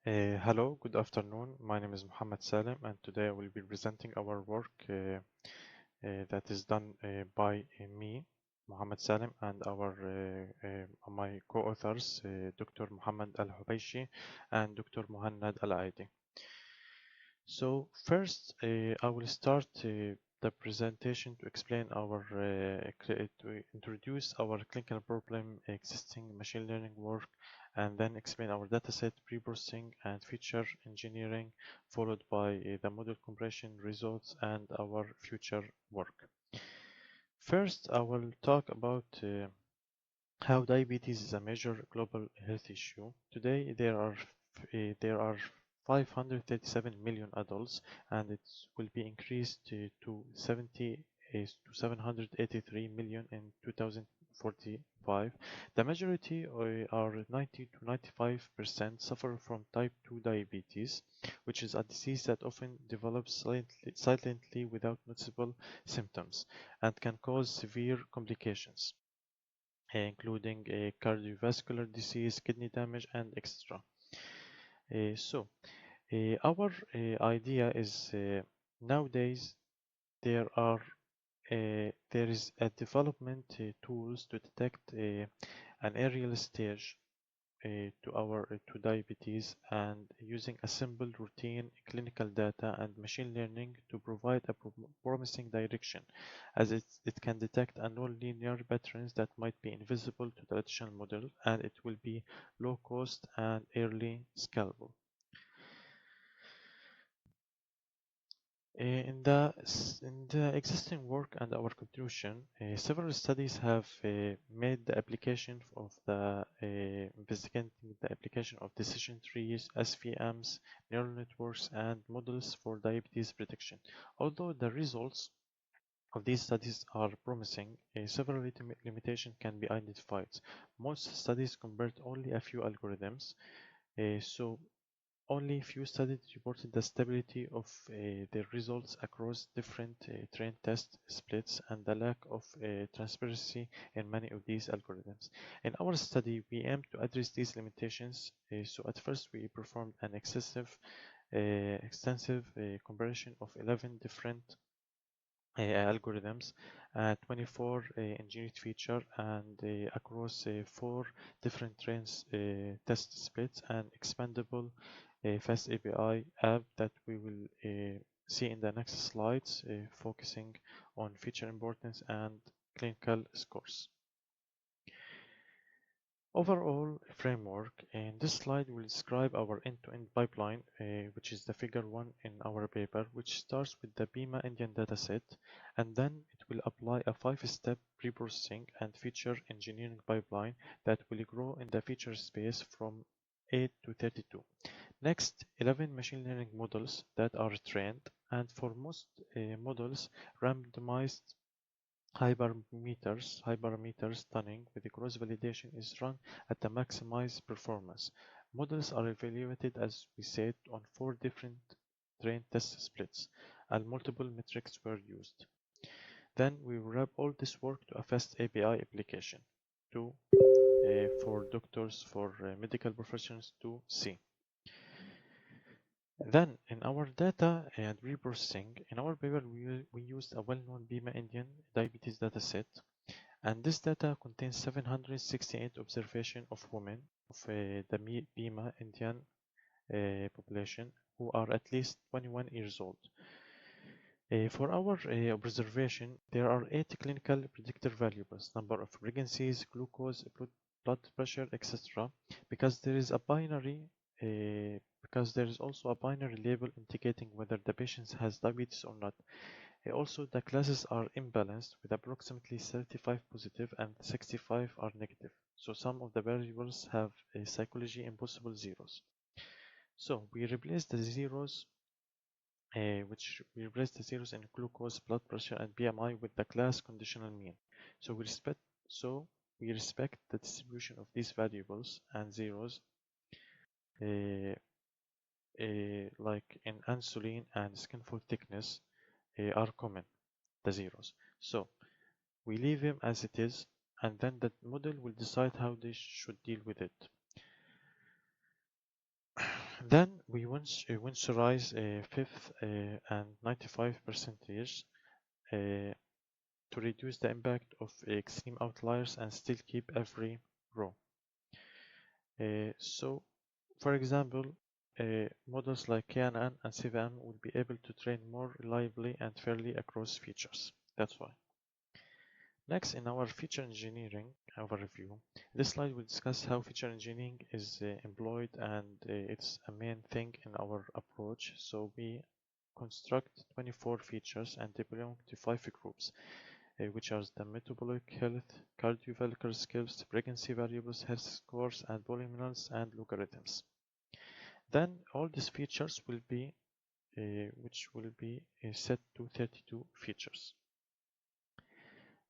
Hello, good afternoon. My name is Mohammed Salem, and today I will be presenting our work that is done by me, Mohammed Salem, and my co-authors, Dr. Mohammed Al-Hubaishi and Dr. Mohanad Alayedi. So first, I will start the presentation to explain to introduce our clinical problem, existing machine learning work, and then explain our dataset, pre-processing, and feature engineering, followed by the model compression results and our future work. First, I will talk about how diabetes is a major global health issue. Today, there are 537 million adults, and it will be increased to 783 million in 2045. The majority are 90 to 95% suffer from type 2 diabetes, which is a disease that often develops silently without noticeable symptoms and can cause severe complications, including cardiovascular disease, kidney damage, and etc. Our idea is nowadays there is a development tools to detect an early stage to diabetes, and using a simple routine clinical data and machine learning to provide a promising direction, as it can detect a non-linear patterns that might be invisible to the traditional model, and it will be low cost and early scalable. In the existing work and our contribution, several studies have made the application of the investigating the application of decision trees, SVMs, neural networks, and models for diabetes prediction. Although the results of these studies are promising, several limitations can be identified. Most studies convert only a few algorithms, so only few studies reported the stability of their results across different train test splits and the lack of transparency in many of these algorithms. In our study, we aim to address these limitations. So at first, we performed an extensive comparison of 11 different algorithms, 24 engineered feature, and across 4 different trains test splits, and expandable fast API app that we will see in the next slides, focusing on feature importance and clinical scores. Overall framework. In this slide, we'll describe our end-to-end pipeline, which is the figure 1 in our paper, which starts with the BIMA Indian dataset, and then it will apply a 5-step pre-processing and feature engineering pipeline that will grow in the feature space from 8 to 32. Next, 11 machine learning models that are trained, and for most models, randomized hyperparameter tuning with the cross validation is run at the maximized performance. Models are evaluated, as we said, on 4 different train test splits, and multiple metrics were used. Then we wrap all this work to a fast API application for doctors, for medical professionals to see. Then, in our data and reprocessing, in our paper, we used a well-known BIMA Indian diabetes dataset, and this data contains 768 observations of women of the BIMA Indian population who are at least 21 years old. For our observation, there are 8 clinical predictor variables: number of pregnancies, glucose, blood pressure, etc. Because there is also a binary label indicating whether the patient has diabetes or not. Also, the classes are imbalanced, with approximately 35 positive and 65 are negative. So some of the variables have a psychology impossible zeros. So we replace the zeros in glucose, blood pressure, and BMI with the class conditional mean. So we respect the distribution of these variables, and zeros like in insulin and skin fold thickness are common, the zeros. So we leave him as it is, and then the model will decide how they should deal with it. Then we winterize 5th and 95% to reduce the impact of extreme outliers and still keep every row. So, for example, models like KNN and CVM will be able to train more reliably and fairly across features. That's why. Next, in our feature engineering overview, this slide will discuss how feature engineering is employed, and it's a main thing in our approach. So we construct 24 features and they belong to 5 groups, which are the metabolic health, cardiovascular skills, pregnancy variables, health scores, and polynomials and logarithms. Then all these features will be set to 32 features.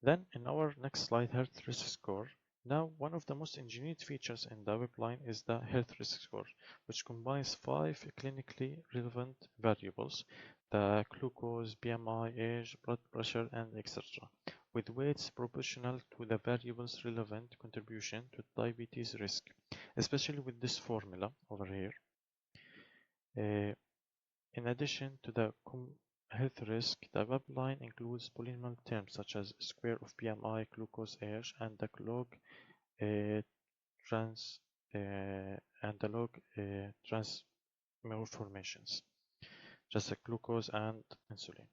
Then in our next slide, health risk score. Now, one of the most engineered features in the pipeline is the health risk score, which combines 5 clinically relevant variables: the glucose, BMI, age, blood pressure, and etc., with weights proportional to the variable's relevant contribution to diabetes risk, especially with this formula over here. In addition to the health risk, the pipeline includes polynomial terms such as square of BMI, glucose, age, and the log transformations, just like glucose and insulin.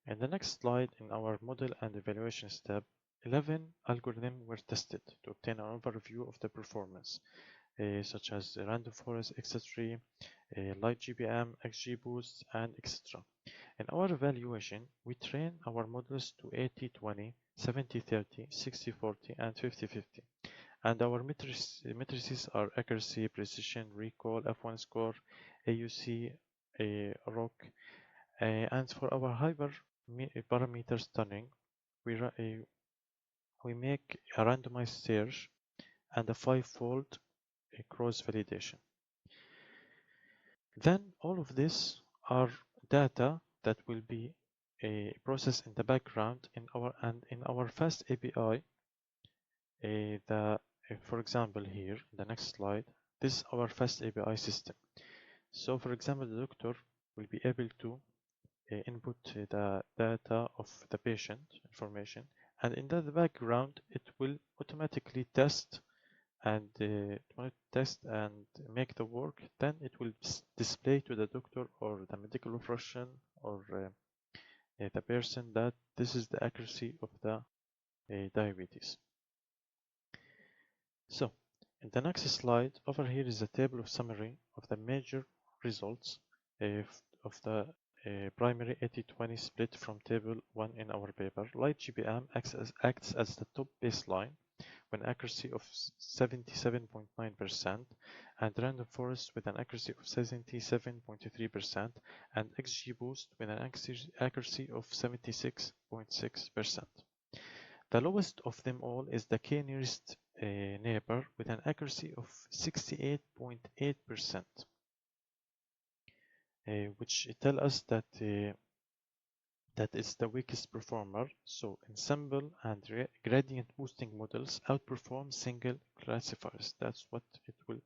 In the next slide, in our model and evaluation step, 11 algorithms were tested to obtain an overview of the performance, such as random forest, x3, light GBM, XGBoost, and etc. In our evaluation, we train our models to 80-20, 70-30, 60-40, and 50-50. And our matrices are accuracy, precision, recall, F1 score, AUC, ROC. And for our hyperparameter stunning, we make a randomized search and a 5-fold cross-validation. Then all of this are data that will be processed in the background in our fast API. For example, here in the next slide, this is our fast API system. So, for example, the doctor will be able to input the data of the patient information, and in the background, it will automatically test and make the work. Then it will display to the doctor or the medical professional or the person that this is the accuracy of the diabetes. So in the next slide, over here is a table of summary of the major results of the primary 80-20 split from table 1 in our paper. Light GBM acts as the top baseline with an accuracy of 77.9%, and random forest with an accuracy of 77.3%, and XGBoost with an accuracy of 76.6%. The lowest of them all is the K nearest neighbor with an accuracy of 68.8%, which tell us that that is the weakest performer. So ensemble and gradient boosting models outperform single classifiers. That's what it will.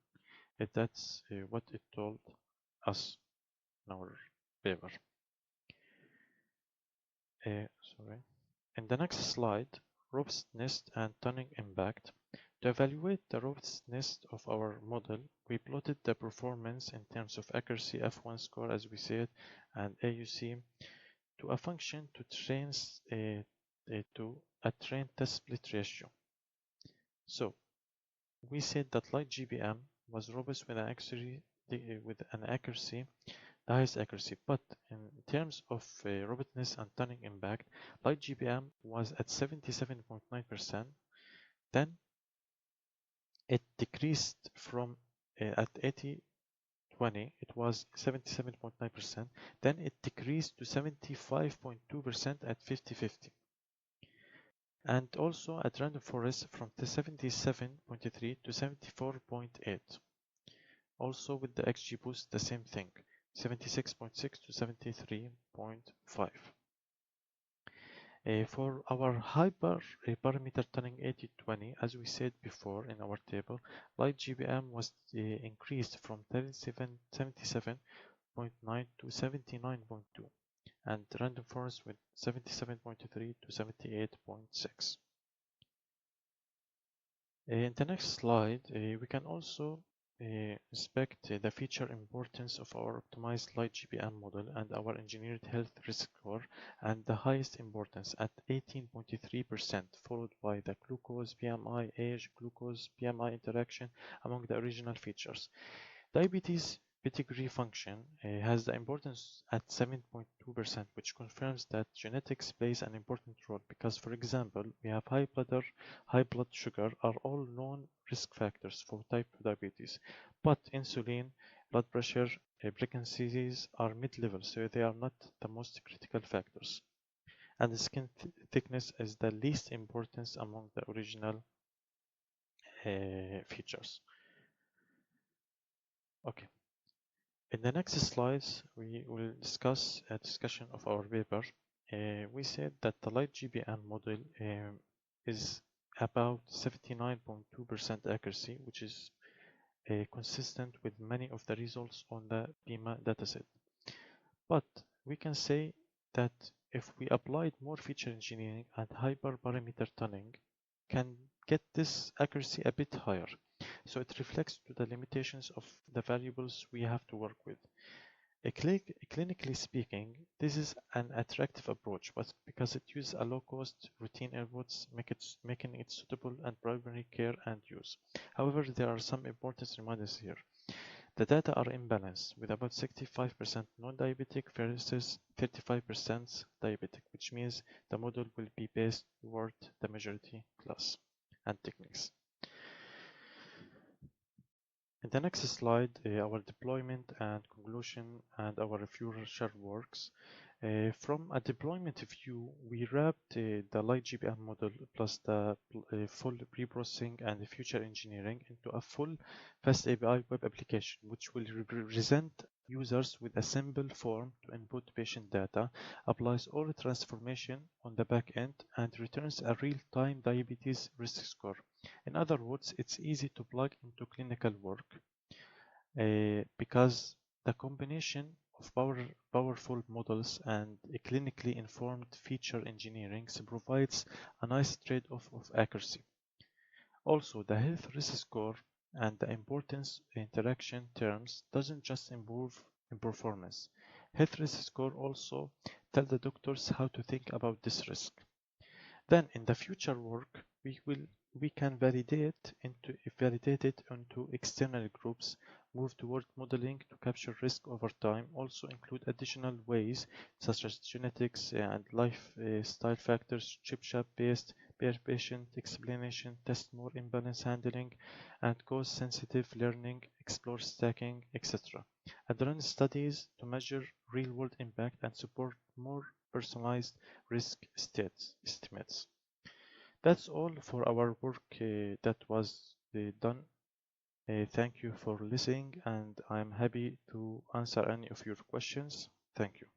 That's what it told us in our paper. Sorry. In the next slide, robustness and tuning impact. To evaluate the robustness of our model, we plotted the performance in terms of accuracy, F1 score, as we said, and AUC to a function to a train test split ratio. So we said that light GBM was robust with an accuracy, the highest accuracy, but in terms of robustness and tuning impact, light GBM was at 77.9%. Then it decreased from at 80-20, it was 77.9%. Then it decreased to 75.2% at 50-50. And also at random forest from 77.3 to 74.8. Also with the XGBoost, the same thing, 76.6 to 73.5. For our hyper parameter tuning 8020, as we said before in our table, light GBM was increased from 77.9 to 79.2, and random forest with 77.3 to 78.6. In the next slide, we can also inspect the feature importance of our optimized light GBM model and our engineered health risk score, and the highest importance at 18.3%, followed by the glucose, BMI, age, glucose, BMI interaction among the original features. Diabetes pedigree function has the importance at 7.2%, which confirms that genetics plays an important role because, for example, we have high blood sugar are all known risk factors for type 2 diabetes, but insulin, blood pressure, pregnancies are mid-level, so they are not the most critical factors. And the skin thickness is the least importance among the original features. Okay. In the next slides, we will discuss a discussion of our paper. We said that the light GBM model is about 79.2% accuracy, which is consistent with many of the results on the BIMA dataset. But we can say that if we applied more feature engineering and hyperparameter tuning, can get this accuracy a bit higher. So it reflects to the limitations of the variables we have to work with. Clinically speaking, this is an attractive approach, but because it uses a low-cost routine inputs, making it suitable and primary care and use. However, there are some important reminders here. The data are imbalanced, with about 65% non-diabetic versus 35% diabetic, which means the model will be based toward the majority class and techniques. In the next slide, our deployment and conclusion and our future works. From a deployment view, we wrapped the light GBM model plus the full pre-processing and the future engineering into a full fast API web application, which will represent users with a simple form to input patient data, applies all transformation on the back end, and returns a real-time diabetes risk score. In other words, it's easy to plug into clinical work because the combination of powerful models and a clinically informed feature engineering provides a nice trade-off of accuracy. Also, the health risk score and the importance interaction terms doesn't just improve in performance. Health risk score also tell the doctors how to think about this risk. Then in the future work, we can validate it into external groups, move toward modeling to capture risk over time, also include additional ways such as genetics and lifestyle factors, chip-shop based, per patient explanation, test more imbalance handling, and cause-sensitive learning, explore stacking, etc. And run studies to measure real-world impact and support more personalized risk estimates. That's all for our work that was done. Thank you for listening, and I'm happy to answer any of your questions. Thank you.